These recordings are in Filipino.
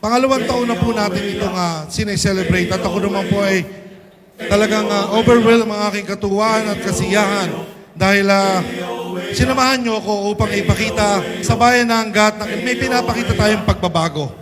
Pangalawang taon na po natin itong sineselebrate at ako naman po ay talagang overwhelmed ang aking katuwaan at kasiyahan dahil sinamahan niyo ako upang ipakita sa bayan ng Angat na may pinapakita tayong pagbabago.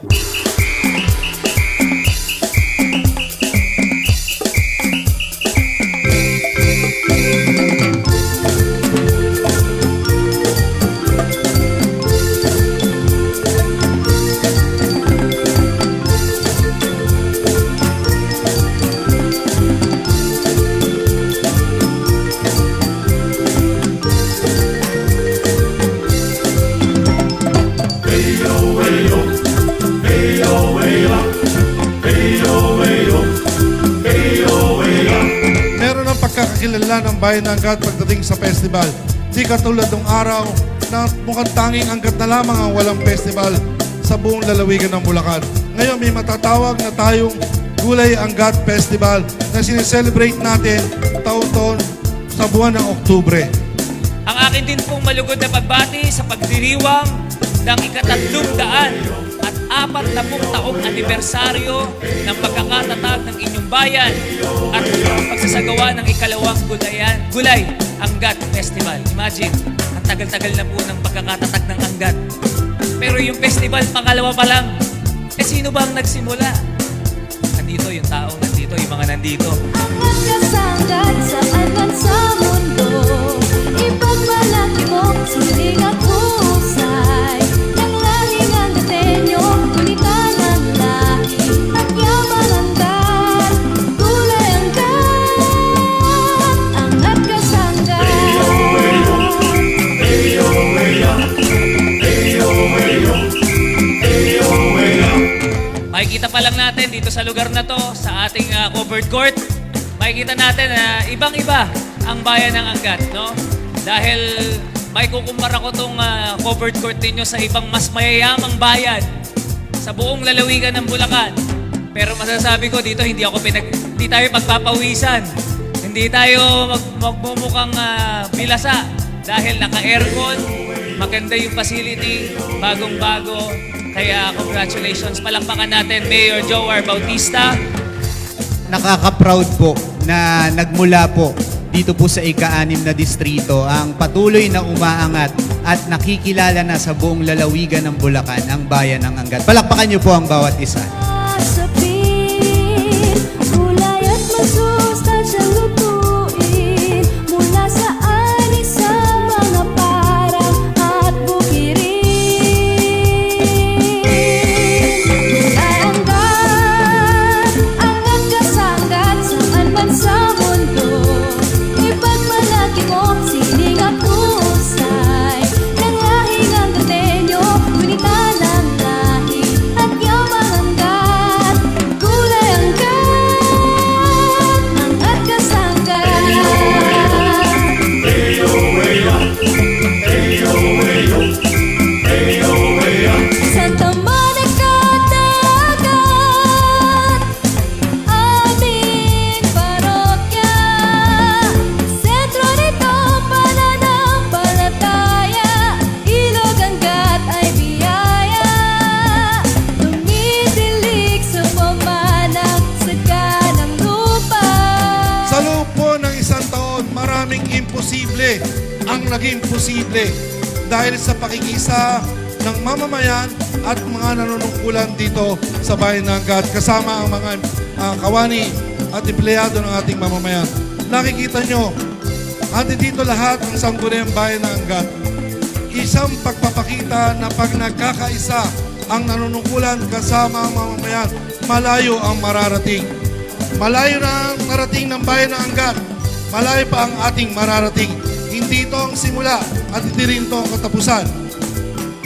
Pagkakakilala ng bayan ng Angat pagdating sa festival. Di katulad ng araw na mukhang tanging Angat na lamang ang walang festival sa buong lalawigan ng Bulacan. Ngayon may matatawag na tayong Gulay Angat Festival na sineselebrate natin taon-taon sa buwan ng Oktubre. Ang akin din pong malugod na pagbati sa pagdiriwang ng ika-340 taong anibersaryo ng pagkakatatag ng inyong bayan at pagsasagawa ng ikalawang Gulay Angat Festival. Imagine, ang tagal-tagal na po ng pagkakatatag ng Angat. Pero yung festival, pangalawa pa lang. Eh sino ba ang nagsimula? Nandito yung taong nandito, yung mga nandito. Angat ka sa Angat, saan man sa mundo. Ipagmalaki mo, siling at husay. Ng lahing Angateño, kulitan ang lahi. At yaman Angat, Gulay Angat. Angat ka sa Angat. Makikita pa lang natin dito sa lugar na to, sa ating covered court, makikita natin na ibang-iba ang bayan ng Angat, no? Dahil may kukumpara ko itong covered court ninyo sa ibang mas mayayamang bayan sa buong lalawigan ng Bulacan. Pero masasabi ko dito, hindi tayo pagpapawisan. Hindi tayo magmumukhang bilasa dahil naka-aircon, maganda yung facility, bagong-bago. Kaya congratulations, palakpakan natin Mayor Joar Bautista. Nakaka-proud po na nagmula po dito po sa ika-6 na distrito ang patuloy na umaangat at nakikilala na sa buong lalawigan ng Bulacan ang bayan ng Angat. Palakpakan niyo po ang bawat isa. Sapin, gulay at masustansyang lutuin mula sa ani sa mga parang at bukirin. Gulay Angat, angat ka sa Angat, saan man sa mundo. Ipagmalaki mo, siling at husay. Ng lahing Angateño, kunitan ang lahi. At yaman Angat, Gulay Angat. Angat ka sa Angat. Santa Monica Dagat, aming parokya. Sentro nito pananampalataya, Ilog Angat ay biyaya. Tumidilig sa pamanagsaga ng lupa. Sa loob po ng isang taon, maraming imposible ang naging posible dahil sa pakikisa ng mamamayan at mga nanunungkulan dito sa bayan ng Angat kasama ang mga kawani at empleyado ng ating mamamayan. Nakikita nyo, andi dito lahat ng sangguniang bayan ng Angat. Isang pagpapakita na pag nagkakaisa ang nanunungkulan kasama ang mamamayan, malayo ang mararating. Malayo na ang narating ng bayan ng Angat. Malayo pa ang ating mararating. Hindi ito ang simula at hindi rin ito ang katapusan.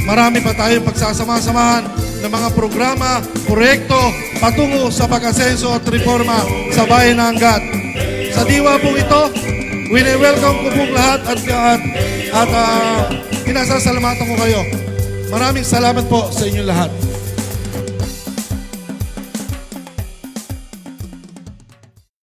Marami pa tayong pagsasama-samahan ng mga programa, proyekto patungo sa pag-asenso at reforma sa bayan ng Angat. Sa diwa pong ito, wini-welcome ko pong lahat at pinasasalamatan ko kayo. Maraming salamat po sa inyong lahat.